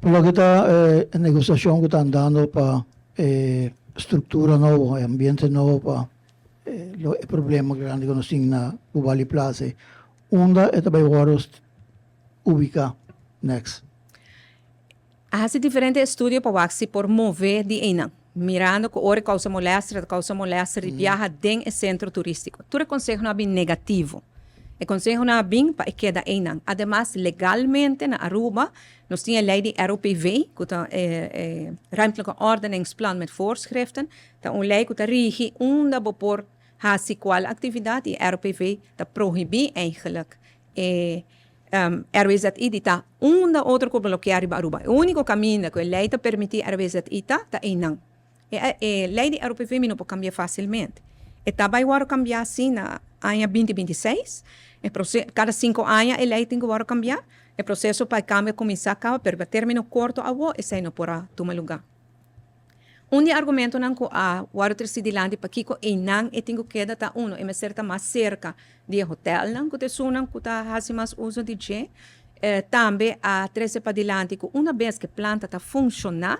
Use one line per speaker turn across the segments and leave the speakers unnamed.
Pero kita negosasyon kita andando pa struktura novo, ambiente novo pa lo problema grande que nos na Ubali Plaza. Onda tabay waros ubica next.
Hace diferentes estudios para waxi por mover de ena. Mirando que ora causa molestia de viaja den el centro turístico. Tu consejo não é bem negativo. O consejo não é bem para que da ena. Además, legalmente na Aruba, nós temos a lei de ROPV, que é ruimtelijke ordeningsplan met voorschriften. Dat een lei que rige onde por hasi qual actividade e ROPV dat prohibie eigenlijk RWZI die ta onda outro que bloquear em Aruba. O único caminho que a lei te permite RWZI ta enang. E lei de ROPV não pode cambiar facilmente. E tá vai cambiar assim na ano 2026. Cada 5 anos a lei tem que cambiar. O processo para cambiar começar a per término curto a esse não porá tomar lugar. Argumento não que a water sidilante para que enang e tenho que dar ta uno e certa mais cerca de hotel não que te sunam que tá faz mais uso de je. Também a 13 para dilante que uma vez que planta tá funcionar,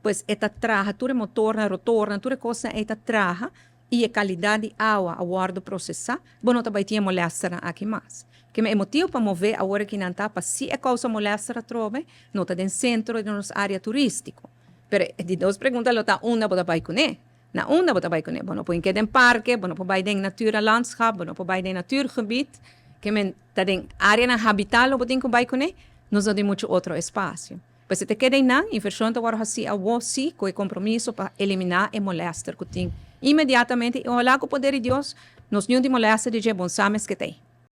pois esta traja tudo motor na rotor, tudo coisa esta traja e a qualidade de água a guardo processar, bom não também tinha molestia aqui mais. Que me motivo para mover a hora que não tá para se é causa molestia trove, não tá dentro centro de nossa área turístico. Pero de duas perguntas lo tá uma bota vai coné. Na uma bota vai coné, bueno, pode in parque, bueno, pode vai den natuurlandschap, bueno, pode vai den natuurgebied, que men tá den área na habitat lo pode vai coné, nos dá de muito outro espaço. Pues se te queda na inversão tá agora assim a você com o compromisso para eliminar a molestia que tem imediatamente e olhar com o poder de Deus, nos não de molestia de bons sames que tem.